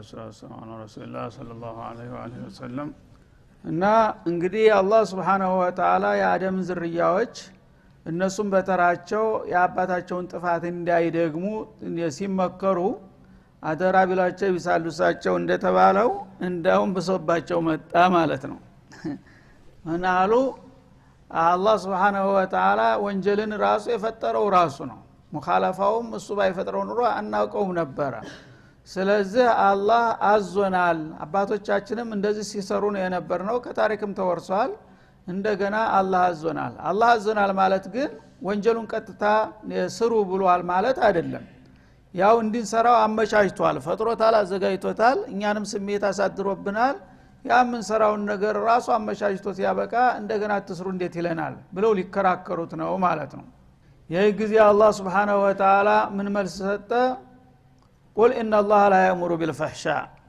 ወሰላሙ ዐላ ረሱሊላህ ሰለላሁ ዐለይሂ ወሰለም። እና እንግዲህ አላህ Subhanahu Wa Ta'ala የአደም ዝርያዎች እነሱም በተራቸው የአባታቸውን ጥፋት እንዳይደግሙ ሲመከሩ አደራ ቢላቸው ይሳሉሳቸው እንደተባለው እንደውም በሰባቸው መጣ ማለት ነው። እናሉ አላህ Subhanahu Wa Ta'ala ወንጀልን ራሱ የፈጠረው ራሱ ነው። ሙኻለፋውም እሱ ባይፈጥረው ኑሮ አናውቀውም ነበር። ስለዚህ አላህ አዞናል። አባቶቻችንም እንደዚህ ሲሰሩ ነው የነበርነው፣ ከታሪክም ተወርሷል። እንደገና አላህ አዞናል። አላህ አዞናል ማለት ግን ወንጀሉን ቀጥታ ስሩ ብሏል ማለት አይደለም። ያው እንድንሰራው አመቻችቷል፣ ፈጥሮታል፣ አዘጋጅቶታል። እኛንም ስሜት አሳድሮብናል። ያምን ሰራውን ነገር ራሱ አመቻችቶት ያበቃ እንደገና ትስሩ እንዴት ይለናል ብለው ሊከራከሩት ነው ማለት ነው። ይህ ጊዜ አላህ Subhanahu Wa Ta'ala ምን መልስ ሰጠ? ቁል ኢነላህ ላ ያእሙሩ ቢልፈህሻ፣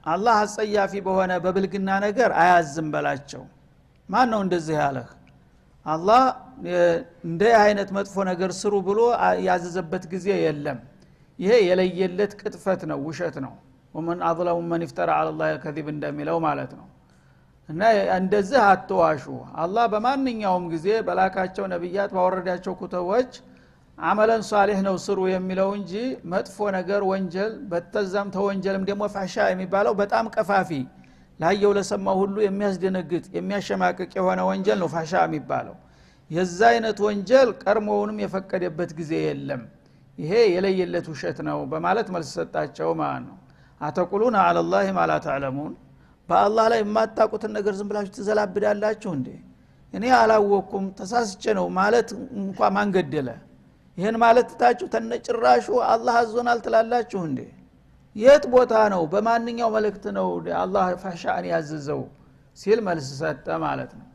አላህ አጸያፊ በሆነ በብልግና ነገር አያዝም በላቸው። ማን ነው እንደዚህ ያለህ? አላህ እንደ አይነት መጥፎ ነገር ስሩ ብሎ ያዘዘበት ጊዜ የለም። ይሄ የለየለት ቅጥፈት ነው፣ ውሸት ነው። ወመን አظلم من افترى على الله الكذب እንደሚለው ማለት ነው። እና እንደዚህ አትዋሹ። አላህ በማንኛውም ጊዜ በላካቸው ነብያት ባወረዳቸው ኩተቦች አመለን ሷሊህ ነው ስሩ የሚለው እንጂ መጥፎ ነገር ወንጀል በተዛም ተወንጀልም ደግሞ ፋሻ የሚባለው በጣም ቀፋፊ ላየው ለሰማው ሁሉ የሚያስደነግጥ የሚያሸማቅቅ የሆነ ወንጀል ነው ፋሻ የሚባለው። የዛ አይነት ወንጀል ቀርሞውንም የፈቀደበት ጊዜ የለም። ይሄ የለየለት ውሸት ነው በማለት መልስ ሰጣቸው ማለት ነው። አተቁሉና አለላሂ ማ ላ ተዕለሙን፣ በአላህ ላይ የማታውቁትን ነገር ዝም ብላችሁ ትዘላብዳላችሁ እንዴ? እኔ አላወቅኩም ተሳስቼ ነው ማለት እንኳን ማን ገደለ? ይሄን ማለት ታችሁ ተነጭራሹ አላህ አዞናል ትላላችሁ እንዴ? የት ቦታ ነው በማንኛው መልእክት ነው አላህ ፋሻን ያዘዘው ሲል መልስ ሰጠ ማለት ነው።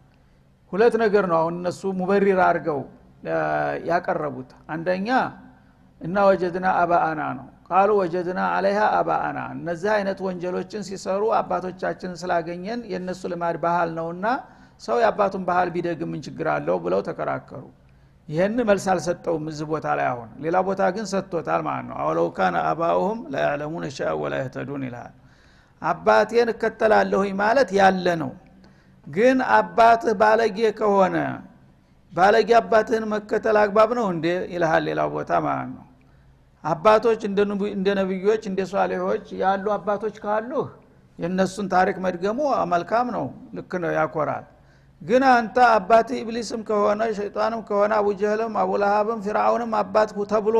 ሁለት ነገር ነው አሁን እነሱ ሙበሪር አድርገው ያቀረቡት። አንደኛ እና ወጀድና አባአና ነው ቃሉ ወጀድና አለይሃ አባአና፣ እነዚህ አይነት ወንጀሎችን ሲሰሩ አባቶቻችን ስላገኘን የነሱ ልማድ ባህል ነውና ሰው የአባቱን ባህል ቢደግም ምን ችግር አለው ብለው ተከራከሩ። ይሄን መልስ አልሰጠውም እዚህ ቦታ ላይ። አሁን ሌላ ቦታ ግን ሰጥቶታል ማለት ነው። አወለው ካነ አባኡሁም ላ ያዕለሙነ ሸይአን ወላ ይህተዱን ይላል። አባቴን እከተላለሁኝ ማለት ያለ ነው። ግን አባትህ ባለጌ ከሆነ ባለጌ አባትህን መከተል አግባብ ነው እንዴ ይልሃል ሌላ ቦታ ማለት ነው። አባቶች እንደ ነብዮች እንደ ሷሊሆች ያሉ አባቶች ካሉ የነሱን ታሪክ መድገሙ መልካም ነው፣ ልክ ነው፣ ያኮራል። ግን አንተ አባት ኢብሊስም ከሆነ ሸይጣንም ከሆነ አቡ ጀህልም አቡ ለሃብም ፊርዓውንም አባት ተብሎ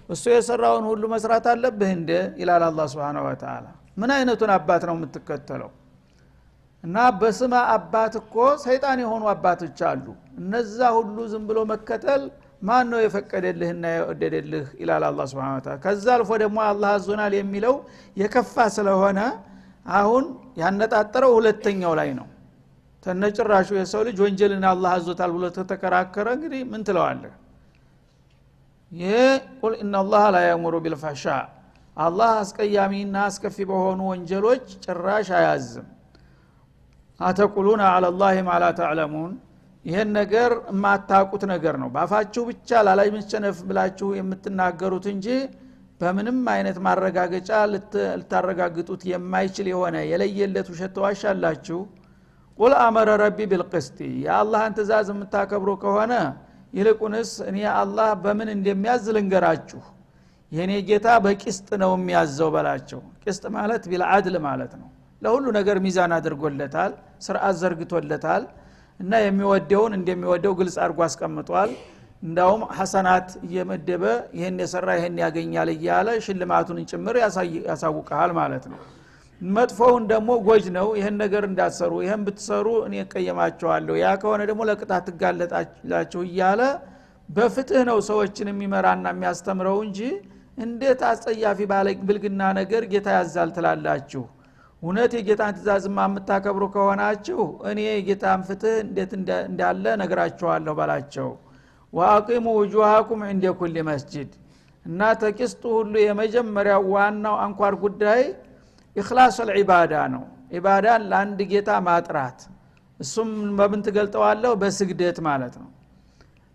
እሱ የሰራውን ሁሉ መስራት አለብህ እንዴ ይላል አላህ Subhanahu Wa Ta'ala። ምን አይነቱን አባት ነው የምትከተለው? እና በስመ አባት እኮ ሰይጣን የሆኑ አባቶች አሉ። እነዛ ሁሉ ዝም ብሎ መከተል ማን ነው የፈቀደልህና የወደደልህ ይላል አላህ Subhanahu Wa Ta'ala። ከዛ አልፎ ደግሞ አላህ አዞናል የሚለው የከፋ ስለሆነ አሁን ያነጣጠረው ሁለተኛው ላይ ነው። ተነጭራሹ የሰው ልጅ ወንጀልን አላህ አዞታል ብሎ ተከራከረ። እንግዲህ ምን ትለዋለህ? ይሄ ቁል ኢነላህ ላ ያእሙሩ ቢልፈህሻ፣ አላህ አስቀያሚና አስከፊ በሆኑ ወንጀሎች ጭራሽ አያዝም። አተቁሉና አለላሂ ማ ላ ተዕለሙን፣ ይሄን ነገር የማታውቁት ነገር ነው። ባፋችሁ ብቻ ላላይ መቸነፍ ብላችሁ የምትናገሩት እንጂ በምንም አይነት ማረጋገጫ ልታረጋግጡት የማይችል የሆነ የለየለት ውሸት ተዋሻላችሁ። ቁል አመረ ረቢ ቢልቅስቲ፣ የአላህን ትእዛዝ የምታከብሩ ከሆነ ይልቁንስ እኔ አላህ በምን እንደሚያዝ ልንገራችሁ። የኔ ጌታ በቂስጥ ነው የሚያዘው በላቸው። ቂስጥ ማለት ቢልዓድል ማለት ነው። ለሁሉ ነገር ሚዛን አድርጎለታል፣ ስርዓት ዘርግቶለታል እና የሚወደውን እንደሚወደው ግልጽ አድርጎ አስቀምጧል። እንዳውም ሐሰናት እየመደበ ይሄን የሰራ ይሄን ያገኛል እያለ ሽልማቱን ጭምር ያሳውቃል ማለት ነው። መጥፎውን ደግሞ ጎጅ ነው፣ ይሄን ነገር እንዳትሰሩ፣ ይሄን ብትሰሩ እኔ እቀየማችኋለሁ፣ ያ ከሆነ ደግሞ ለቅጣት ትጋለጣላችሁ እያለ በፍትህ ነው ሰዎችን የሚመራና የሚያስተምረው እንጂ እንዴት አጸያፊ ብልግና ነገር ጌታ ያዛል ትላላችሁ? እውነት የጌታን ትእዛዝማ የምታከብሩ ከሆናችሁ እኔ የጌታን ፍትህ እንዴት እንዳለ ነግራችኋለሁ በላቸው። ወአቂሙ ውጁሃኩም عند كل መስጂድ፣ እና ተቂስጡ ሁሉ የመጀመሪያው ዋናው አንኳር ጉዳይ ኢኽላስ العباده ነው። ኢባዳን ለአንድ ጌታ ማጥራት፣ እሱም በምን ትገልጠዋለህ? በስግደት ማለት ነው።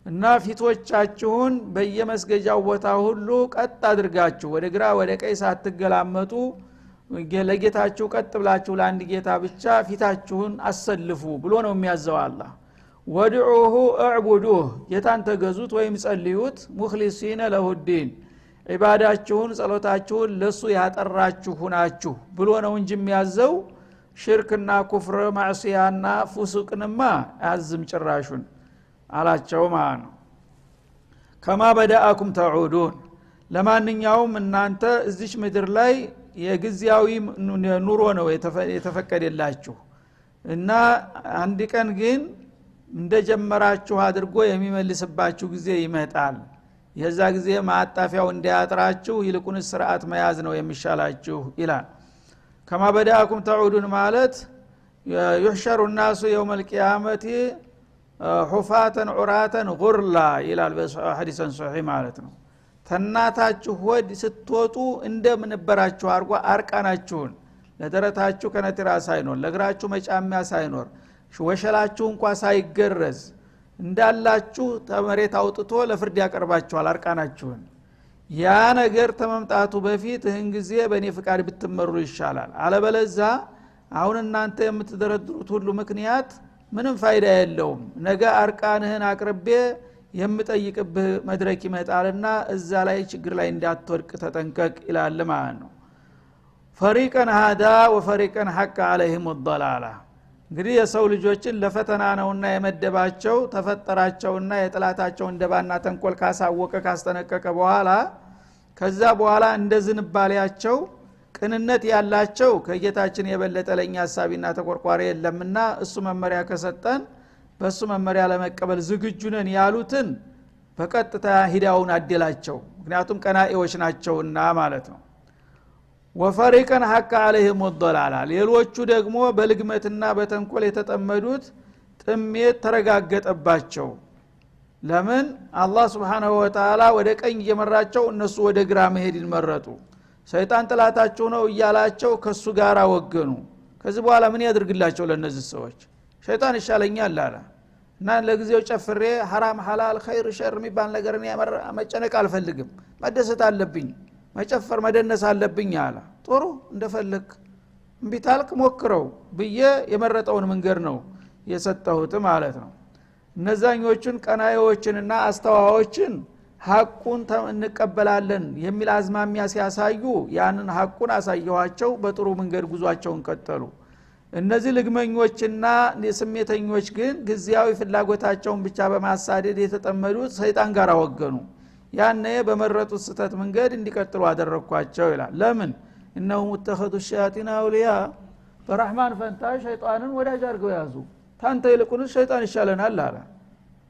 እና ፊቶቻችሁን በየመስገጃው ቦታ ሁሉ ቀጥ አድርጋችሁ ወደ ግራ ወደ ቀኝ ሳትገላመጡ ለጌታችሁ ቀጥ ብላችሁ ለአንድ ጌታ ብቻ ፊታችሁን አሰልፉ ብሎ ነው የሚያዘው አላህ ወድዑሁ እዕቡዱህ ጌታን ተገዙት ወይም ጸልዩት ሙኽሊሲነ ለሁዲን ዒባዳችሁን ጸሎታችሁን ለሱ ያጠራችሁ ናችሁ ብሎ ነው እንጂ የሚያዘው ሽርክና ኩፍር ማዕሲያና ፉሱቅንማ አዝም ጭራሹን አላቸው ማለት ነው ከማ በዳአኩም ተዑዱን ለማንኛውም እናንተ እዚች ምድር ላይ የግዚያዊ ኑሮ ነው የተፈቀደላችሁ እና አንድ ቀን ግን እንደጀመራችሁ አድርጎ የሚመልስባችሁ ጊዜ ይመጣል የዛ ጊዜ ማጣፊያው እንዲያጥራችሁ ይልቁን ስርዓት መያዝ ነው የሚሻላችሁ ይላል ከማ በዳአኩም ተዑዱን ማለት يحشر الناس يوم القيامه حفاة عراة غرلا ይላል በሐዲስ ሶሒህ ማለት ነው ተናታችሁ ወድ ስትወጡ እንደምንበራችሁ አርጓ አርቃናችሁን ለደረታችሁ ከነትራ ሳይኖር ለግራችሁ መጫሚያ ሳይኖር ወሸላችሁ እንኳን ሳይገረዝ እንዳላችሁ ተመሬት አውጥቶ ለፍርድ ያቀርባችኋል አርቃናችሁን ያ ነገር ተመምጣቱ በፊት ይህን ጊዜ በእኔ ፍቃድ ብትመሩ ይሻላል አለበለዛ አሁን እናንተ የምትደረድሩት ሁሉ ምክንያት ምንም ፋይዳ የለውም ነገ አርቃንህን አቅርቤ የምጠይቅብህ መድረክ ይመጣልና እዛ ላይ ችግር ላይ እንዳትወድቅ ተጠንቀቅ ይላል ማለት ነው ፈሪቀን ሃዳ ወፈሪቀን ሐቅ عليهم الضلاله እንግዲህ የሰው ልጆችን ለፈተና ነውና የመደባቸው ተፈጠራቸውና የጥላታቸው እንደባና ተንኮል ካሳወቀ ካስተነቀቀ በኋላ ከዛ በኋላ እንደዝንባሊያቸው ቅንነት ያላቸው ከጌታችን የበለጠ ለኛ ሐሳቢና ተቆርቋሪ የለምና እሱ መመሪያ ከሰጠን በሱ መመሪያ ለመቀበል ዝግጁ ነን ያሉትን በቀጥታ ሂዳውን አደላቸው ምክንያቱም ቀናኢዎች ናቸውና ማለት ነው ወፈሪቀን ሐቅ عليهم الضلاله ሌሎቹ ደግሞ በልግመትና በተንኮል የተጠመዱት ጥሜት ተረጋገጠባቸው ለምን አላህ Subhanahu Wa Ta'ala ወደ ቀኝ እየመራቸው እነሱ ወደ ግራ መሄድን መረጡ ሰይጣን ጥላታቸው ነው እያላቸው ከሱ ጋር ወገኑ ከዚህ በኋላ ምን ያድርግላቸው ለነዚህ ሰዎች ሸይጣን ይሻለኛል አለ እና ለጊዜው ጨፍሬ حرام حلال خير شر የሚባል ነገርን መጨነቅ አልፈልግም መደሰት አለብኝ መጨፈር መደነስ አለብኝ አለ ጥሩ እንደፈለክ እንቢታልክ ሞክረው በየ የመረጠውን መንገድ ነው የሰጠሁት ማለት ነው እነዛኞቹን ቀናዮችንና አስተዋዎችን ሐቁን እንቀበላለን የሚል አዝማሚያ ሲያሳዩ ያንን ሐቁን አሳየዋቸው በጥሩ መንገድ ጉዟቸውን ቀጠሉ እነዚህ ልግመኞችና የስሜተኞች ግን ግዚያዊ ፍላጎታቸውን ብቻ በማሳደድ የተጠመዱት ሰይጣን ጋር ወገኑ ያነ በመረጡት ስተት መንገድ እንዲቀጥሉ አደረኳቸው ይላል ለምን እነሆ ተخذ الشياطين اولياء በረህማን ፈንታ ሸይጣንን ወዳጅ አድርገው ያዙ ታንተ ይልቁን ሸይጣን ይሻለናል አለ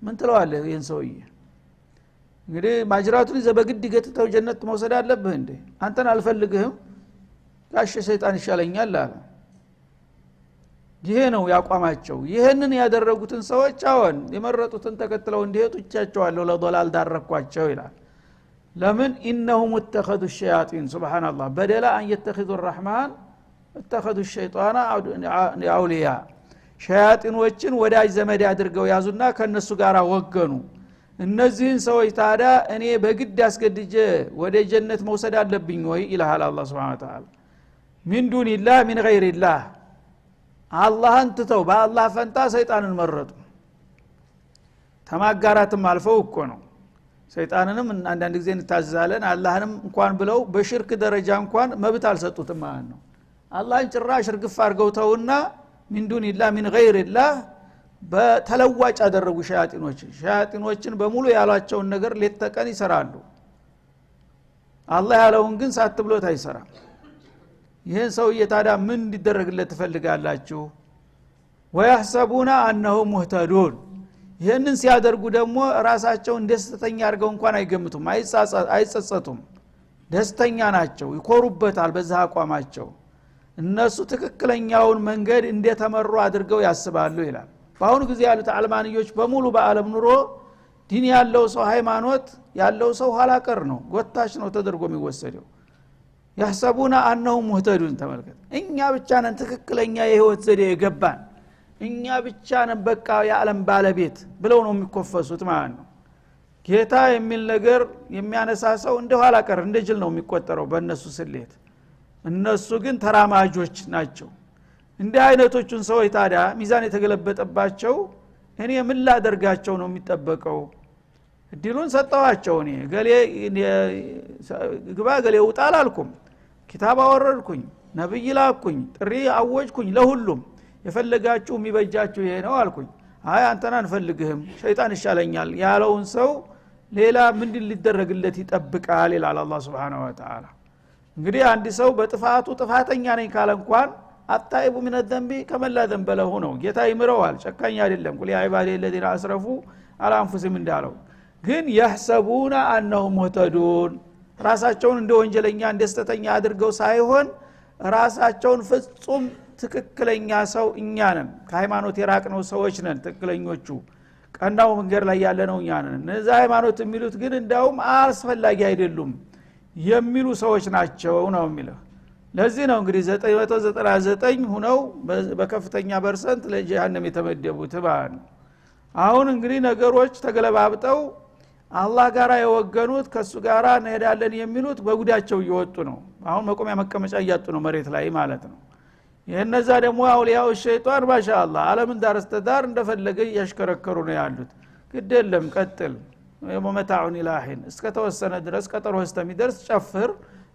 ምን ትለዋለህ ይሄን ሰውዬ እንግዲህ ማጅራቱን ዘበግድ ገጥተው ጀነት መውሰድ አለብህ እንዴ አንተን አልፈልግህም ጋሽ ሸይጣን ይሻለኛል አለ ይሄ ነው ያቋማቸው ይሄንን ያደረጉትን ሰዎች አሁን የመረጡትን ተከትለው እንዲሄዱ እቻቸዋለሁ ለዶላል ዳረኳቸው ይላል ለምን انهم اتخذوا الشياطين سبحان الله بدل ان يتخذوا الرحمن اتخذوا الشيطان اولياء ሸያጢኖችን ወዳጅ ዘመድ አድርገው ያዙና ከነሱ ጋር ወገኑ እነዚህን ሰዎች ታዲያ እኔ በግድ አስገድጄ ወደ ጀነት መውሰድ አለብኝ ወይ ኢላህ አላህ Subhanahu Wa Ta'ala من دون الله من غير الله አላህን ትተው በአላህ ፈንታ ሰይጣንን መረጡ ተማጋራትም አልፈው እኮ ነው ሰይጣንንም አንዳንድ ጊዜ እንታዘዛለን አላህንም እንኳን ብለው በሽርክ ደረጃ እንኳን መብት አልሰጡትም ማለት ነው አላህን ጭራሽ እርግፍ አድርገው ተውና من دون الله من غير الله በተለዋጭ አደረጉ ሸያጢኖችን በሙሉ ያሏቸውን ነገር ለተቀን ይሰራሉ አላህ ያለውን ግን ሳትብሎት አይሰራም ይሄን ሰውዬ ታዲያ ምን እንዲደረግለት ትፈልጋላችሁ ወያህሰቡና انهم مهتدون ይሄንን ሲያደርጉ ደግሞ ራሳቸውን ደስተኛ አድርገው እንኳን አይገምቱም አይጸጸቱም ደስተኛ ናቸው ይኮሩበታል በዛ አቋማቸው እነሱ ትክክለኛውን መንገድ እንደተመሩ አድርገው ያስባሉ ይላል በአሁኑ ጊዜ ያሉት አልማንዮች በሙሉ በአለም ኑሮ ዲን ያለው ሰው ሃይማኖት ያለው ሰው ኋላቀር ነው ጎታች ነው ተደርጎ የሚወሰደው ያህሰቡና انهم مهتدون ተመልከት እኛ ብቻ ነን ትክክለኛ የህይወት ዘዴ የገባን እኛ ብቻ ነን በቃ የዓለም ባለቤት ብለው ነው የሚኮፈሱት ማለት ነው ጌታ የሚል ነገር የሚያነሳሰው እንደ ኋላቀር እንደ ጅል ነው የሚቆጠረው በእነሱ ስሌት እነሱ ግን ተራማጆች ናቸው። እንዲህ አይነቶቹን ሰዎች ታዲያ ሚዛን የተገለበጠባቸው እኔ ምን ላደርጋቸው ነው የሚጠበቀው? እድሉን ሰጠዋቸው። እኔ ገሌ ግባ ገሌ ውጣ አላልኩም። ኪታብ አወረድኩኝ፣ ነብይ ላኩኝ፣ ጥሪ አወጅኩኝ ለሁሉም። የፈለጋችሁ የሚበጃችሁ ይሄ ነው አልኩኝ። አይ አንተና አንፈልግህም ሸይጣን ይሻለኛል ያለውን ሰው ሌላ ምንድን ሊደረግለት ይጠብቃል ይላል አላህ Subhanahu Wa Ta'ala። እንግዲህ አንድ ሰው በጥፋቱ ጥፋተኛ ነኝ ካለ እንኳን አጣይቡ من الذنب كما لا ذنب له ነው። ጌታ ይምረዋል፣ ጨካኝ አይደለም። ቁል ያ ኢባዲ الذين اسرفوا على انفسهم እንዳለው ግን يحسبون انهم مهتدون ራሳቸውን እንደ ወንጀለኛ እንደ ስተተኛ አድርገው ሳይሆን ራሳቸውን ፍጹም ትክክለኛ ሰው እኛ ነን፣ ከሃይማኖት የራቅነው ሰዎች ነን፣ ትክክለኞቹ ቀናው መንገድ ላይ ያለነው እኛ ነን። እነዛ ሃይማኖት የሚሉት ግን እንዳውም አስፈላጊ አይደሉም የሚሉ ሰዎች ናቸው ነው የሚለው። ለዚህ ነው እንግዲህ 999 ሆነው በከፍተኛ ፐርሰንት ለጀሃነም የተመደቡት ባን። አሁን እንግዲህ ነገሮች ተገለባብጠው አላህ ጋራ የወገኑት ከሱ ጋራ እንሄዳለን የሚሉት በጉዳቸው እየወጡ ነው። አሁን መቆሚያ መቀመጫ እያጡ ነው መሬት ላይ ማለት ነው። የነዛ ደግሞ አውሊያው ሸይጣን ማሻአላህ ዓለምን ዳርስተዳር እንደፈለገ ያሽከረከሩ ነው ያሉት። ግዴለም ቀጥል የመመታውን ኢላሂን እስከተወሰነ ድረስ ቀጠሮ እስከሚደርስ ጨፍር፣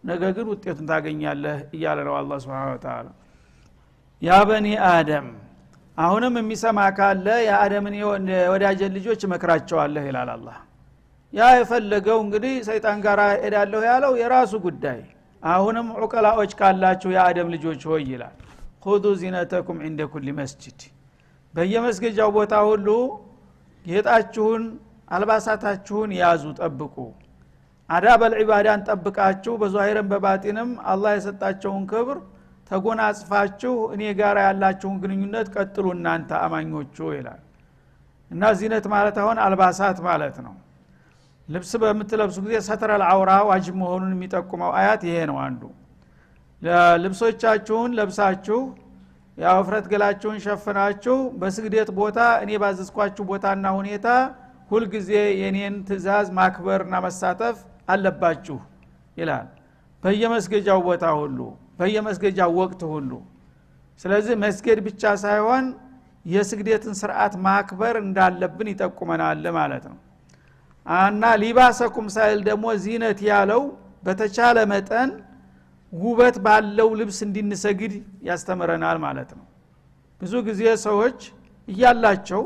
ነገ ግን ውጤቱን ታገኛለህ እያለ ነው አላህ Subhanahu Wa Ta'ala። ያ በኒ አደም አሁንም የሚሰማ ካለ የአደምን ወዳጅ ልጆች መክራቸዋለህ ይላል አላህ። ያ የፈለገው እንግዲህ ሰይጣን ጋራ ሄዳለሁ ያለው የራሱ ጉዳይ። አሁንም ዑቀላዎች ካላችሁ የአደም ልጆች ሆይ ይላል خذوا زينتكم عند كل مسجد በየመስገጃው ቦታ ሁሉ ጌጣችሁን አልባሳታችሁን ያዙ ጠብቁ። አዳበል ዒባዳን ጠብቃችሁ በዛሂርም በባጢንም አላህ የሰጣቸውን ክብር ተጎናጽፋችሁ እኔ ጋር ያላችሁን ግንኙነት ቀጥሉ እናንተ አማኞቹ ይላል። እና ዚነት ማለት አሁን አልባሳት ማለት ነው። ልብስ በምትለብሱ ጊዜ ሰተረል አውራ ዋጅብ መሆኑን የሚጠቁመው አያት ይሄ ነው አንዱ። ልብሶቻችሁን ለብሳችሁ ያው ፍረት ገላችሁን ሸፍናችሁ በስግደት ቦታ እኔ ባዘዝኳችሁ ቦታና ሁኔታ ሁሉ ጊዜ የኔን ትእዛዝ ማክበርና መሳተፍ አለባችሁ ይላል። በየመስገጃው ቦታ ሁሉ በየመስገጃው ወቅት ሁሉ። ስለዚህ መስገድ ብቻ ሳይሆን የስግደትን ሥርዓት ማክበር እንዳለብን ይጠቁመናል ማለት ነው። እና ሊባሰኩም ሳይል ደግሞ ዚነት ያለው በተቻለ መጠን ውበት ባለው ልብስ እንድንሰግድ ያስተምረናል ማለት ነው። ብዙ ጊዜ ሰዎች እያላቸው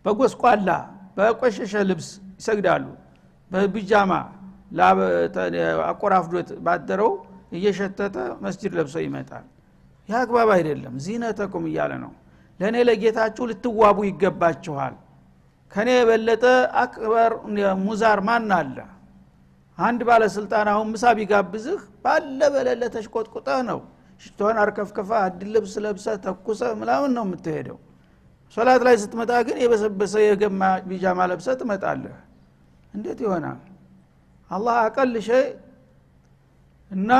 በጎስቋላ በቆሸሸ ልብስ ይሰግዳሉ። በቢጃማ አቆራፍዶት ባደረው እየሸተተ መስጂድ ለብሶ ይመጣል። ያ አግባብ አይደለም። ዚነተኩም እያለ ነው። ለኔ ለጌታችሁ ልትዋቡ ይገባችኋል። ከኔ የበለጠ አክበር ሙዛር ማን አለ? አንድ ባለስልጣን አሁን ምሳ ቢጋብዝህ ባለ በለለ ተሽቆጥቁጠህ ነው ሽቶን አርከፍከፋ አዲስ ልብስ ለብሰህ ተኩሰህ ምናምን ነው የምትሄደው። ሶላት ላይ ስትመጣ ግን የበሰበሰ የገማ ቢጃማ ለብሰህ ትመጣለህ። እንዴት ይሆናል? አላህ አቀል ሸይ እና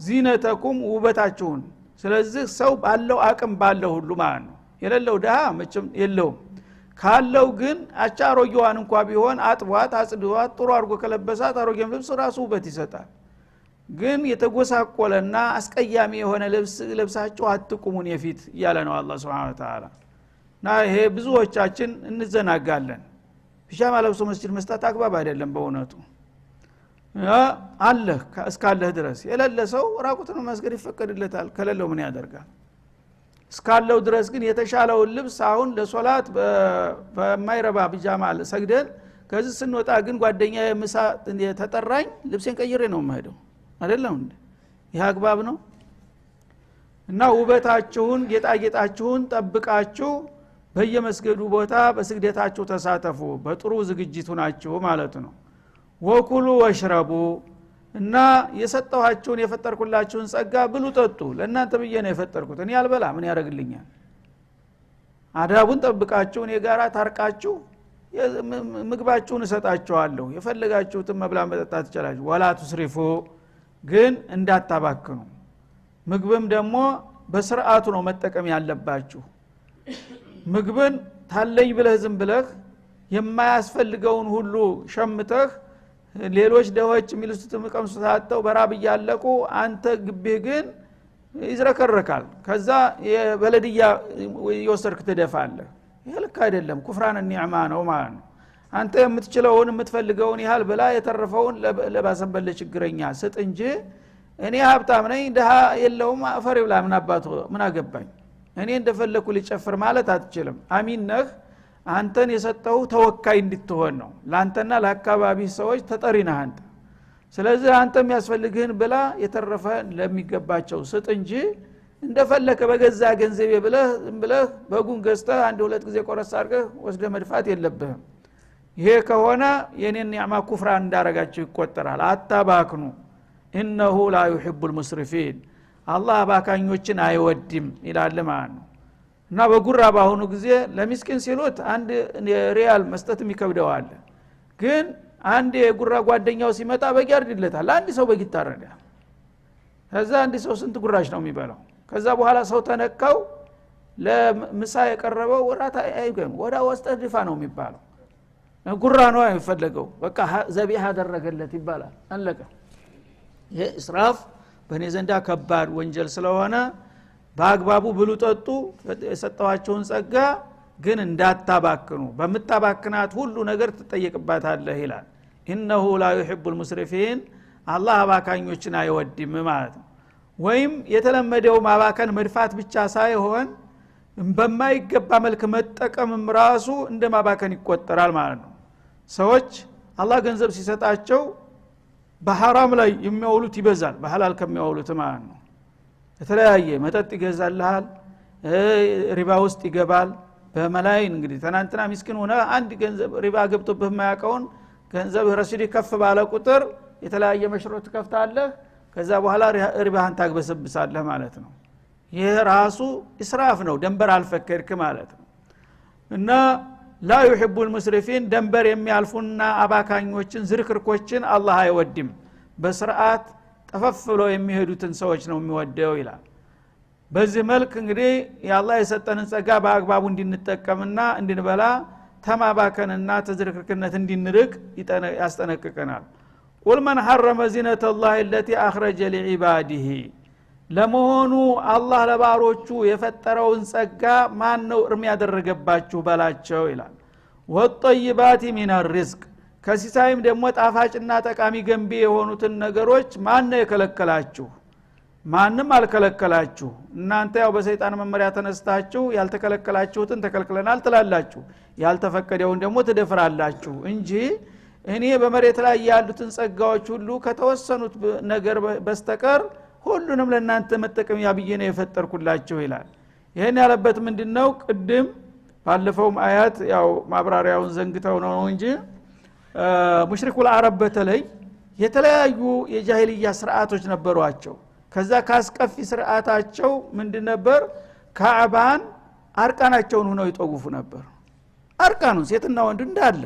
ዚነተኩም ውበታችሁን። ስለዚህ ሰው ባለው አቅም ባለው ሁሉ ማለት ነው። የሌለው ደሃ መቼም የለውም። ካለው ግን አቻሮጊዋን እንኳን ቢሆን አጥቧት አጽድዋት ጥሩ አድርጎ ከለበሳት አሮጌም ልብስ ራሱ ውበት ይሰጣል። ግን የተጎሳቆለና አስቀያሚ የሆነ ልብስ ለብሳችሁ አትቁሙን የፊት እያለ ነው አላህ Subhanahu Wa Ta'ala። እና ይሄ ብዙዎቻችን እንዘናጋለን። ቢጃማ ለብሶ መስጂድ መስጣት አግባብ አይደለም በእውነቱ። አለህ እስካለህ ድረስ የሌለ ሰው ራቁቱን መስገድ ይፈቀድለታል። ከሌለው ምን ያደርጋል? እስካለው ድረስ ግን የተሻለው ልብስ አሁን ለሶላት በማይረባ ቢጃማ ሰግደን ከዚህ ስንወጣ ግን ጓደኛዬ ምሳ ተጠራኝ ልብሴን ቀይሬ ነው የምሄደው አይደለም እንዴ? ይህ አግባብ ነው? እና ውበታችሁን ጌጣጌጣችሁን ጠብቃችሁ በየመስገዱ ቦታ በስግደታችሁ ተሳተፉ፣ በጥሩ ዝግጅቱ ናችሁ ማለት ነው። ወኩሉ ወሽረቡ እና የሰጠኋችሁን የፈጠርኩላችሁን ጸጋ ብሉ ጠጡ። ለእናንተ ብዬ ነው የፈጠርኩት፣ እኔ አልበላ ምን ያደርግልኛል? አዳቡን ጠብቃችሁ እኔ ጋራ ታርቃችሁ ምግባችሁን እሰጣችኋለሁ። የፈለጋችሁትን መብላ መጠጣት ትችላላችሁ። ወላ ትስሪፉ ግን እንዳታባክኑ። ምግብም ደግሞ በስርዓቱ ነው መጠቀም ያለባችሁ። ምግብን ታለኝ ብለህ ዝም ብለህ የማያስፈልገውን ሁሉ ሸምተህ ሌሎች ደዎች የሚልሱትም ቀምሱት አጥተው በራብ እያለቁ አንተ ግብህ ግን ይዝረከረካል ከዛ የበለድያ ይወሰርክ ትደፋለህ ይሄ ልክ አይደለም ኩፍራን ኒዕማ ነው ማለት ነው አንተ የምትችለውን የምትፈልገውን ያህል በላ የተረፈውን ለባሰበለ ችግረኛ ስጥ እንጂ እኔ ሀብታም ነኝ ደሃ የለውም አፈር ይብላ ምን አባቱ ምን አገባኝ እኔ እንደፈለኩ ሊጨፍር ማለት አትችልም አሚን ነህ አንተን የሰጠው ተወካይ እንድትሆን ነው ላንተና ለአካባቢ ሰዎች ተጠሪ ነህ አንተ ስለዚህ አንተ የሚያስፈልግህን ብላ የተረፈ ለሚገባቸው ስጥ እንጂ እንደፈለከ በገዛ ገንዘብ ብለህ በጉን ገዝተህ አንድ ሁለት ጊዜ ቆረስ አድርገህ ወስደ መድፋት የለብህም ይሄ ከሆነ የኔን ኒዕማ ኩፍራን እንዳረጋችሁ ይቆጠራል አታባክኑ ኢነሁ ላ ዩሂቡል ሙስሪፊን አላህ አባካኞችን አይወድም ይላል ማለት ነው እና በጉራ ባሁኑ ጊዜ ለሚስኪን ሲሉት አንድ ሪያል መስጠት የሚከብደው አለ ግን አንድ የጉራ ጓደኛው ሲመጣ በግ ያርድለታል አንድ ሰው በግ ይታረዳል ከዛ አንድ ሰው ስንት ጉራሽ ነው የሚበላው ከዛ በኋላ ሰው ተነካው ለምሳ የቀረበው ወራታ አይገም ወዳ ወስጠህ ድፋ ነው የሚባለው ጉራ ነው አይፈልገው በቃ ዘቢህ አደረገለት ይባላል አለቀ ይሄ እስራፍ በእኔ ዘንዳ ከባድ ወንጀል ስለሆነ በአግባቡ ብሉ ጠጡ የሰጠዋቸውን ጸጋ ግን እንዳታባክኑ በመታባክናት ሁሉ ነገር ትጠየቅባታለህ ይላል ኢነሁ ላ ዩሂቡል ሙስሪፊን አላህ አባካኞችን አይወድም ማለት ነው ወይም የተለመደው ማባከን መድፋት ብቻ ሳይሆን በማይገባ መልክ መጠቀምም ራሱ እንደማባከን ይቆጠራል ማለት ነው ሰዎች አላህ ገንዘብ ሲሰጣቸው በሐራም ላይ የሚያውሉት ይበዛል በሐላል ከሚያውሉት ማለት ነው የተለያየ መጠጥ ይገዛልሃል ሪባ ውስጥ ይገባል በመላይን እንግዲህ ተናንተና ምስኪን ሆነ አንድ ገንዘብ ሪባ ገብቶብህ ማያቀውን ገንዘብ ረሽዲ ከፍ ባለ ቁጥር የተለያየ መሽሮት ከፍታለህ ከዛ በኋላ ሪባህን ታግበሰብሳለህ ማለት ነው ይሄ ራሱ እስራፍ ነው ደንበር አልፈከርክ ማለት ነው እና ላ ዩሂቡል ሙስሪፊን ደንበር የሚያልፉና አባካኞችን ዝርክርኮችን አላህ አይወድም በስርዓት ተፈፍሎ የሚሄዱትን ሰዎች ነው የሚወደው ይላል በዚህ መልክ እንግዲህ ያላህ የሰጠንን ጸጋ በአግባቡ እንድንጠቀምና እንድንበላ ተማባከንና ተዝርክርክነት እንድንርቅ ያስጠነቅቀናል ቁል መን ሐረመ ዚነተ ላህ التي اخرج لعباده ለመሆኑ አላህ ለባሮቹ የፈጠረውን ጸጋ ማን ነው እርም ያደረገባችሁ በላቸው ይላል ወጠይባት ሚን الرزق ከሲሳይም ደግሞ ጣፋጭና ጠቃሚ ገንቢ የሆኑትን ነገሮች ማን ነው የከለከላችሁ ማንንም አልከለከላችሁ እናንተ ያው በሰይጣን መመሪያ ተነስታችሁ ያልተከለከላችሁትን ተከልክለናል ትላላችሁ ያልተፈቀደውን ደግሞ ትደፍራላችሁ እንጂ እኔ በመሬት ላይ ያሉትን ጸጋዎች ሁሉ ከተወሰኑት ነገር በስተቀር ሁሉንም ለእናንተ መጠቀም ያብዬ ነው የፈጠርኩላችሁ ይላል ይሄን ያለበት ምንድነው ቅድም ባለፈው አያት ያው ማብራሪያውን ዘንግተው ነው እንጂ ሙሽሪኩል አረብ በተለይ የተለያዩ የጃሂልያ ስርዓቶች ነበሯቸው ከዛ ካስቀፊ ስርዓታቸው ምንድነበር ካዕባን አርቃናቸውን ሆነው ይጠውፉ ነበር አርቃኑን ሴትና ወንድ እንዳለ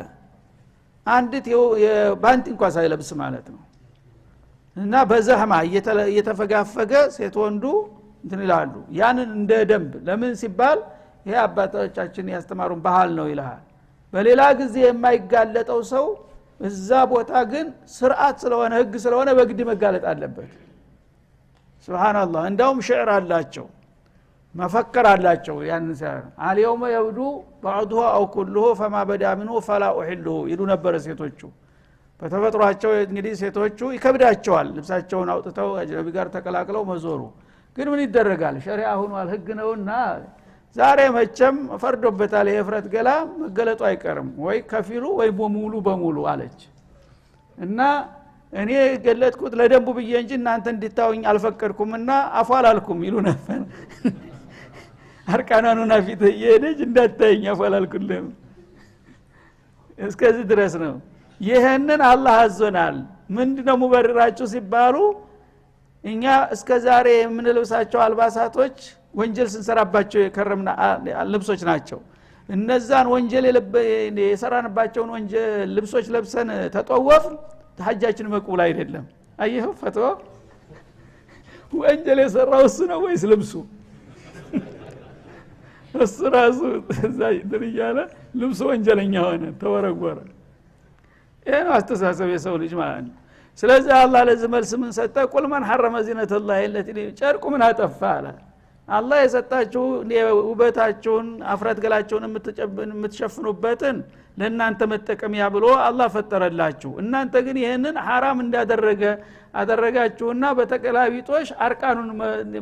አንዲት የባንት እንኳን ሳይለብስ ማለት ነው እና በዘህማ እየተፈጋፈገ ሴት ወንዱ እንትን ይላሉ ያንን እንደ ደንብ ለምን ሲባል ይሄ አባቶቻችን ያስተማሩን ባህል ነው ይላል በሌላ ጊዜ የማይጋለጠው ሰው እዛ ቦታ ግን ስርዓት ስለሆነ ህግ ስለሆነ በግድ መጋለጥ አለበት ሱብሃንአላህ እንደውም ሽዕር አላቸው መፈከር አላቸው ያንን ሲያር አልየውመ የውዱ بعضه او كله فما بدا منه فلا احله ይሉ ነበር ሴቶቹ በተፈጥሯቸው እንግዲህ ሴቶቹ ይከብዳቸዋል ልብሳቸውን አውጥተው አጅነቢ ጋር ተቀላቅለው መዞሩ ግን ምን ይደረጋል ሸሪዓ ሆኗል ህግ ነውና ዛሬ መቸም ፈርዶበታል የፍረት ገላ መገለጡ አይቀርም ወይ ከፊሉ ወይ በሙሉ አለች እና እኔ ገለጥኩት ለደንቡ ብዬ እንጂ እናንተ እንድታውኝ አልፈቀድኩምና አፏላልኩም ይሉ ነበር አርቃናኑና ፊት የሄደች እንዳታየኝ አፏላልኩልም እስከዚህ ድረስ ነው ይሄንን አላህ አዞናል ምንድነው ሙበረራችሁ ሲባሉ እኛ እስከዛሬ የምንለብሳቸው አልባሳቶች ወንጀል ስንሰራባቸው የከረምና ልብሶች ናቸው እነዛን ወንጀል የሰራንባቸውን ወንጀል ልብሶች ለብሰን ተጠወፍ ሐጃችን መቅቡል አይደለም አየሁ ፈትዋ ወንጀል የሰራው እሱ ነው ወይስ ልብሱ እሱ ራሱ እዛ ድርያለ ልብሱ ወንጀለኛ ሆነ ተወረወረ ይሄ ነው አስተሳሰብ የሰው ልጅ ማለት ነው። ስለዚህ አላህ ለዚህ መልስ ምን ሰጠ? ቁል መን ሐረመ ዚነተላሂ التي ጨርቁ ምን አጠፋ አለ። አላህ የሰጣችሁ ውበታችሁን አፍረት ገላችሁን የምትሸፍኑበትን ለእናንተ መጠቀሚያ ብሎ አላህ ፈጠረላችሁ። እናንተ ግን ይሄንን حرام እንዳደረገ አደረጋችሁና በተቀላቢጦሽ አርቃኑን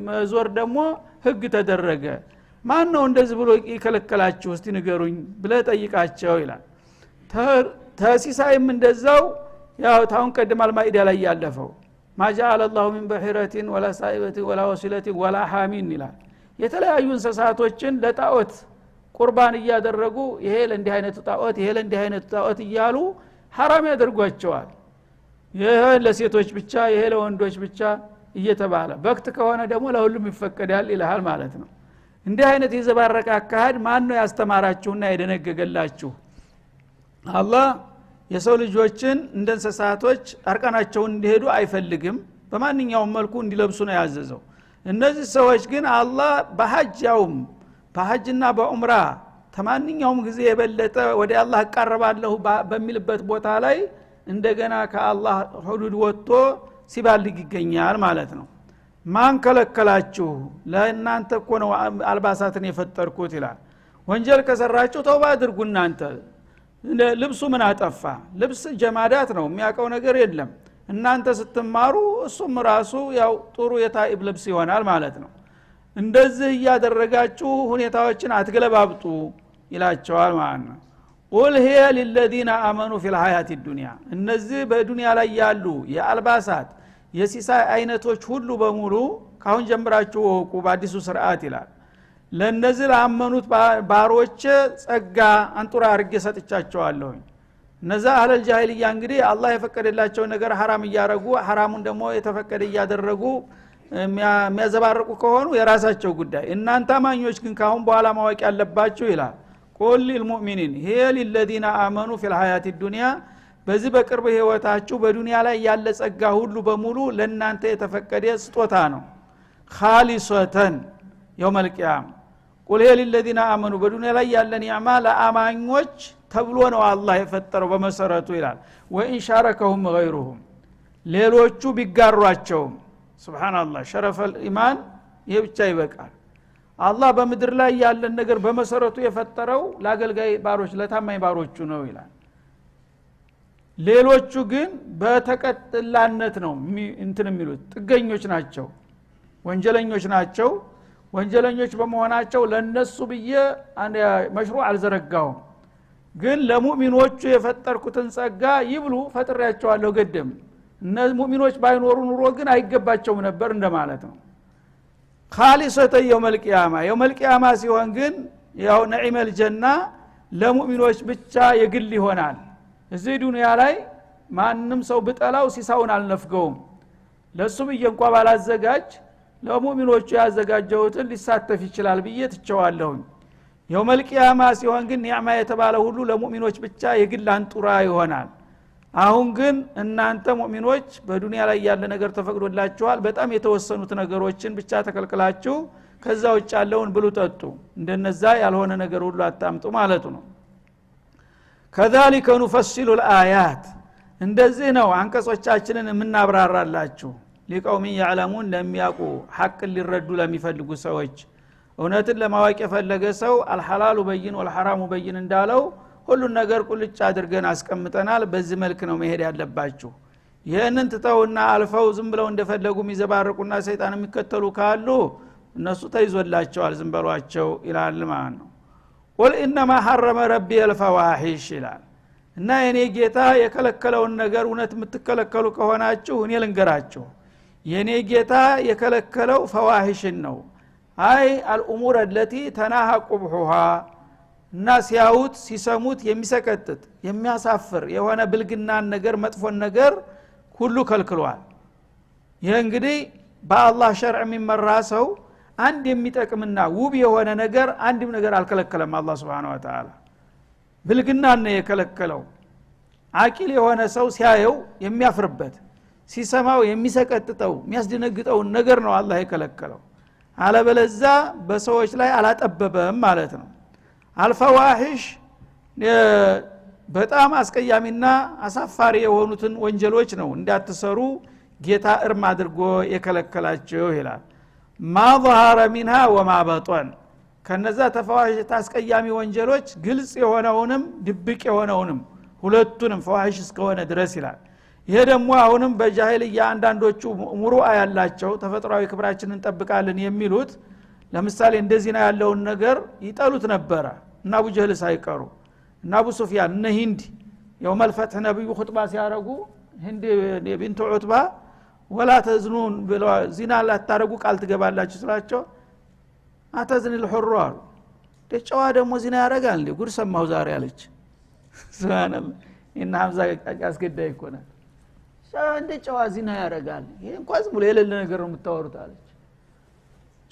መዞር ደግሞ ህግ ተደረገ። ማን ነው እንደዚህ ብሎ ይከለከላችሁ እስቲ ንገሩኝ ብለህ ጠይቃቸው ይላል። ተሲሳይም እንደዛው ያው ታውን ቀደማል ማኢዳ ላይ ያለፈው ማጃአለ አላሁ ሚን በሂረቲን ወላ ሳኢበቲን ወላ ወሲለቲን ወላ ሐሚን ይላል። የተለያዩ እንስሳቶችን ለጣዖት ቁርባን እያደረጉ ይሄ ለእንዲህ አይነቱ ጣዖት ይሄ ለእንዲህ አይነቱ ጣዖት እያሉ حرام ያደርጓቸዋል። ይሄ ለሴቶች ብቻ ይሄ ለወንዶች ብቻ እየተባለ በክት ከሆነ ደግሞ ለሁሉም ይፈቀዳል ይላል ማለት ነው። እንዲህ አይነት የዘባረቀ አካሄድ ማን ነው ያስተማራችሁና የደነገገላችሁ? አላህ የሰው ልጆችን እንደ እንስሳቶች አርቃናቸውን እንዲሄዱ አይፈልግም። በማንኛውም መልኩ እንዲለብሱ ነው ያዘዘው። እነዚህ ሰዎች ግን አላህ በሐጅያውም በሐጅና በዑምራ ተማንኛውም ጊዜ የበለጠ ወደ አላህ ቀርባለሁ በሚልበት ቦታ ላይ እንደገና ከአላህ ሁዱድ ወጥቶ ሲባልግ ይገኛል ማለት ነው። ማን ከለከላችሁ? ለእናንተ እኮ ነው አልባሳትን የፈጠርኩት ይላል። ወንጀል ከሰራችሁ ተውባ አድርጉ። እናንተ ልብሱ ምን አጠፋ? ልብስ ጀማዳት ነው፣ የሚያውቀው ነገር የለም። እናንተ ስትማሩ እሱም ራሱ ያው ጥሩ የታኢብ ልብስ ይሆናል ማለት ነው። እንደዚህ እያደረጋችሁ ሁኔታዎችን አትገለባብጡ ይላቸዋል ማለት ነው። ቁል ሂየ ሊለዚነ አመኑ ፊል ሐያቲ ዱንያ፣ እነዚህ በዱንያ ላይ ያሉ የአልባሳት የሲሳይ አይነቶች ሁሉ በሙሉ ካሁን ጀምራችሁ ወቁ በአዲሱ ስርዓት ይላል። ለነዚህ ለአመኑት ባሮች ጸጋ አንጡራ አርጌ ሰጥቻቸዋለሁ። እነዛ አህለል ጃሂልያ እንግዲህ አላህ የፈቀደላቸው ነገር حرام እያረጉ حرامውን ደግሞ የተፈቀደ እያደረጉ የሚያዘባርቁ ከሆኑ የራሳቸው ጉዳይ። እናንተ አማኞች ግን ካሁን በኋላ ማወቅ ያለባችሁ ይላል ቁል ሊልሙእሚኒን ሂየ ሊለዚነ አመኑ ፊል ሐያቲ ዱንያ፣ በዚህ በቅርብ ህይወታችሁ በዱንያ ላይ ያለ ጸጋ ሁሉ በሙሉ ለእናንተ የተፈቀደ ስጦታ ነው። ኻሊሰተን የውመል ቂያማ ቁል ሂየ ሊለዚነ አመኑ፣ በዱንያ ላይ ያለ ኒዕማ ለአማኞች ተብሎ ነው አላህ የፈጠረው በመሰረቱ ይላል። ወኢን ሻረከሁም ገይሩሁም፣ ሌሎቹ ቢጋሯቸውም ሱብሃንአላህ ሸረፈል ኢማን ይሄ ብቻ ይበቃል። አላህ በምድር ላይ ያለን ነገር በመሰረቱ የፈጠረው ለአገልጋይ ባሮች ለታማኝ ባሮቹ ነው ይላል። ሌሎቹ ግን በተቀጥላነት ነው እንትን የሚሉት ጥገኞች ናቸው፣ ወንጀለኞች ናቸው። ወንጀለኞች በመሆናቸው ለነሱ ብዬ መሽሩዕ አልዘረጋውም፣ ግን ለሙእሚኖቹ የፈጠርኩትን ጸጋ ይብሉ ፈጥሬያቸዋለሁ ገደም። እነዚህ ሙእሚኖች ባይኖሩ ኑሮ ግን አይገባቸውም ነበር እንደማለት ነው። ኻሊሰተ የውመል ቂያማ፣ የውመል ቂያማ ሲሆን ግን ያው ነዒመል ጀና ለሙእሚኖች ብቻ የግል ይሆናል። እዚህ ዱንያ ላይ ማንም ሰው ብጠላው ሲሳውን አልነፍገውም። ለሱ ብዬ እንኳን ባላዘጋጅ ለሙእሚኖቹ ያዘጋጀሁትን ሊሳተፍ ይችላል ብዬ ትቸዋለሁ። የውመል ቂያማ ሲሆን ግን ኒዕማ የተባለ ሁሉ ለሙእሚኖች ብቻ የግል አንጡራ ይሆናል። አሁን ግን እናንተ ሙእሚኖች በዱንያ ላይ ያለ ነገር ተፈቅዶላችኋል፣ በጣም የተወሰኑት ነገሮችን ብቻ ተከልክላችሁ ከዛ ውጭ ያለውን ብሉ ጠጡ፣ እንደነዛ ያልሆነ ነገር ሁሉ አታምጡ ማለቱ ነው። ከዛሊከ ኑፈሲሉ الآيات፣ እንደዚህ ነው አንቀጾቻችንን የምናብራራላችሁ። ሊቀውም ያዕለሙን፣ ለሚያውቁ ሐቅን ሊረዱ ለሚፈልጉ ሰዎች። እውነትን ለማወቅ የፈለገ ሰው አልሐላሉ በይን ወልሐራሙ በይን እንዳለው ሁሉን ነገር ቁልጭ አድርገን አስቀምጠናል። በዚህ መልክ ነው መሄድ ያለባችሁ። ይህንን ትተውና አልፈው ዝም ብለው እንደፈለጉ የሚዘባርቁና ሰይጣን የሚከተሉ ካሉ እነሱ ተይዞላቸዋል፣ ዝም በሏቸው ይላል ማለት ነው። ቁል ኢነማ ሐረመ ረቢ አልፈዋሂሽ ይላል። እና የኔ ጌታ የከለከለውን ነገር እውነት የምትከለከሉ ከሆናችሁ እኔ ልንገራችሁ። የኔ ጌታ የከለከለው ፈዋሂሽን ነው። አይ አልኡሙር التي تناهى قبحها፣ እና ሲያዩት ሲሰሙት የሚሰቀጥጥ የሚያሳፍር የሆነ ብልግናን ነገር መጥፎን ነገር ሁሉ ከልክሏል። ይሄ እንግዲህ በአላህ ሸርዕ የሚመራ ሰው አንድ የሚጠቅምና ውብ የሆነ ነገር አንድም ነገር አልከለከለም። አላህ Subhanahu Wa Ta'ala ብልግናን ነው የከለከለው። አቂል የሆነ ሰው ሲያየው የሚያፍርበት፣ ሲሰማው የሚሰቀጥጠው የሚያስደነግጠው ነገር ነው አላህ የከለከለው። አለበለዛ በሰዎች ላይ አላጠበበም ማለት ነው። አልፈዋሂሽ በጣም አስቀያሚና አሳፋሪ የሆኑትን ወንጀሎች ነው እንዳትሰሩ ጌታ እርም አድርጎ የከለከላቸው ይላል። ማ ظهر منها وما بطن ከነዛ ተፋዋሽ አስቀያሚ ወንጀሎች ግልጽ የሆነውንም ድብቅ የሆነውንም ሁለቱንም ፈዋሽ እስከሆነ ድረስ ይላል። ይሄ ደግሞ አሁንም በጃሂልያ አንዳንዶቹ ሙሩአ ያላቸው ተፈጥሯዊ ክብራችንን እንጠብቃለን የሚሉት ለምሳሌ እንደዚህ ነው ያለውን ነገር ይጠሉት ነበር እና አቡ ጀህል ሳይቀሩ እና አቡ ሱፊያን እነ ሂንድ የውመል ፈትህ ነብዩ ኹጥባ ሲያረጉ ሂንድ ቢንቱ ዑትባ ወላ ተዝኑን ብለው ዚና ላታረጉ ቃል ትገባላችሁ ስላቸው አተዝን الحر አሉ። ደጨዋ ደግሞ ዚና ያረጋል እንዴ ጉድ ሰማው ዛሬ አለች። ሱብሃንአላህ እና ሐምዛ ያስገዳይ ይኮና እንደ ጨዋ ዚና ያረጋል ይሄ እንኳን ዝም ብሎ የሌለ ነገር ነው የምታወሩት አለች።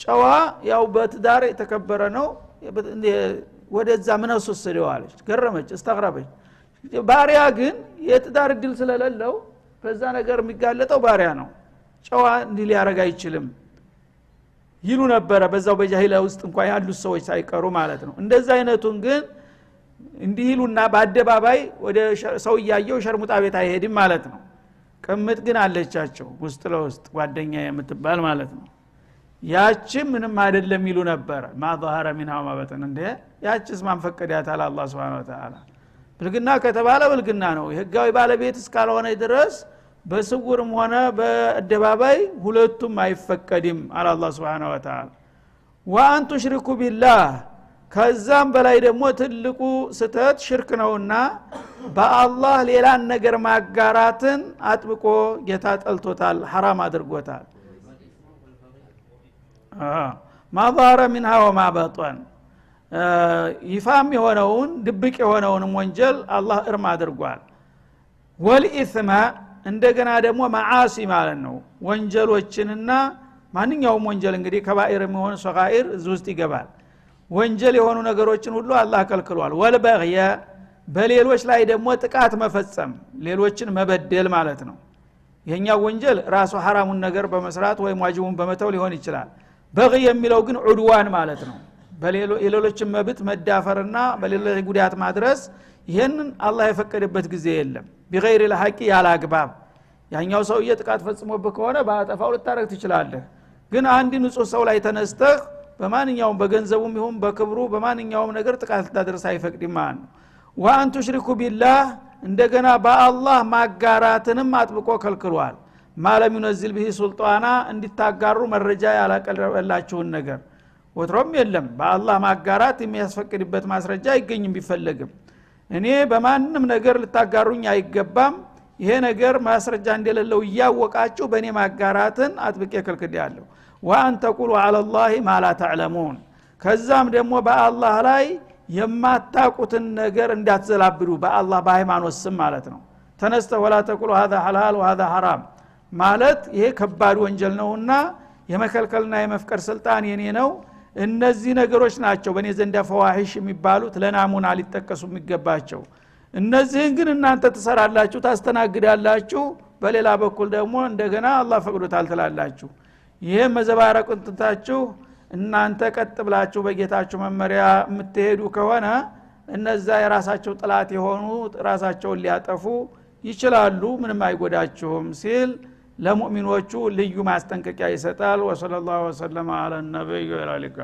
ጨዋ ያው በትዳር የተከበረ ነው ወደዛ ምን አስወሰደው አለች። ገረመች استغربች። ባሪያ ግን የትዳር እድል ስለሌለው በዛ ነገር የሚጋለጠው ባሪያ ነው ጨዋ እንዲህ ሊያረጋ አይችልም ይሉ ነበር በዛው በጃሂላ ውስጥ እንኳን ያሉ ሰዎች ሳይቀሩ ማለት ነው። እንደዛ አይነቱን ግን እንዲሉና በአደባባይ ወደ ሰው ያየው ሸርሙጣ ቤት አይሄድም ማለት ነው። ቅምጥ ግን አለቻቸው ውስጥ ለውስጥ ጓደኛ የምትባል ማለት ነው። ያቺ ምንም አይደለም ይሉ ነበር ማ ظهر منها وما بطن እንደ ያቺስ ማን ፈቀዳታል አላህ Subhanahu Wa Ta'ala። ብልግና ከተባለ ብልግና ነው የህጋዊ ባለቤት እስካልሆነ ድረስ በስውርም ሆነ በአደባባይ ሁለቱም አይፈቀድም አለ አላህ Subhanahu Wa Ta'ala። ወአን ትሽሪኩ ቢላህ ከዛም በላይ ደግሞ ትልቁ ስተት ሽርክ ነውና በአላህ ሌላን ነገር ማጋራትን አጥብቆ ጌታ ጠልቶታል حرام አድርጎታል። ማ ظهر منها وما بطن ይፋም የሆነውን ድብቅ የሆነውንም ወንጀል አላህ እርም አድርጓል። ወልኢስማ እንደገና ደግሞ ማዓሲ ማለት ነው ወንጀሎችንና ማንኛውም ወንጀል እንግዲህ ከባኢር የሚሆን ሰጋኢር እዚህ ውስጥ ይገባል። ወንጀል የሆኑ ነገሮችን ሁሉ አላህ ከልክሏል። ወልበግየ በሌሎች ላይ ደግሞ ጥቃት መፈጸም ሌሎችን መበደል ማለት ነው። ይሄኛው ወንጀል ራሱ ሐራሙን ነገር በመስራት ወይም ዋጅቡን በመተው ሊሆን ይችላል። በግይ የሚለው ግን ዑድዋን ማለት ነው የሌሎችን መብት መዳፈርና በሌሎች ጉዳት ማድረስ ይሄንን አላህ የፈቀደበት ጊዜ የለም። بغير الحق ያላግባብ ያኛው ሰውዬ ጥቃት ፈጽሞብህ ከሆነ ባጠፋው ልታረግ ትችላለህ። ግን አንድ ንጹህ ሰው ላይ ተነስተህ በማንኛውም በገንዘቡም ይሁን በክብሩ በማንኛውም ነገር ጥቃት ልታደርስ አይፈቅድም ማለት ነው። ወአን ትሽሪኩ ቢላህ እንደገና በአላህ ማጋራትንም አጥብቆ ከልክሏል። ማለም ይነዝል به ሱልጣና እንዲታጋሩ መረጃ ያላቀረበላችሁን ነገር ወትሮም የለም በአላህ ማጋራት የሚያስፈቅድበት ማስረጃ አይገኝም ቢፈልግም እኔ በማንንም ነገር ልታጋሩኝ አይገባም ይሄ ነገር ማስረጃ እንደሌለው ያወቃችሁ በእኔ ማጋራትን አጥብቄ ከልክያለሁ። ወአን ተቁሉ على الله ما لا تعلمون ከዛም ደግሞ በአላህ ላይ የማታቁትን ነገር እንዳትዘላብዱ በአላህ በሃይማኖት ስም ማለት ነው። ተነስተ ወላ ተቁሉ هذا حلال وهذا حرام ማለት ይሄ ከባድ ወንጀል ነውና የመከልከልና የመፍቀር ስልጣን የኔ ነው። እነዚህ ነገሮች ናቸው በእኔ ዘንድ ፈዋሂሽ የሚባሉት ለናሙና ሊጠቀሱ የሚገባቸው። እነዚህን ግን እናንተ ተሰራላችሁ ታስተናግዳላችሁ በሌላ በኩል ደግሞ እንደገና አላህ ፈቅዶታል ትላላችሁ። ይሄ መዘባረቁን ትታችሁ እናንተ ቀጥ ብላችሁ በጌታችሁ መመሪያ የምትሄዱ ከሆነ እነዛ የራሳቸው ጥላት የሆኑ ራሳቸውን ሊያጠፉ ይችላሉ ምንም አይጎዳችሁም ሲል ለሙእሚኖቹ ልዩ ማስጠንቀቂያ ይሰጣል። ወሰለላሁ ዐለ ነብዩ ወዐለይሂ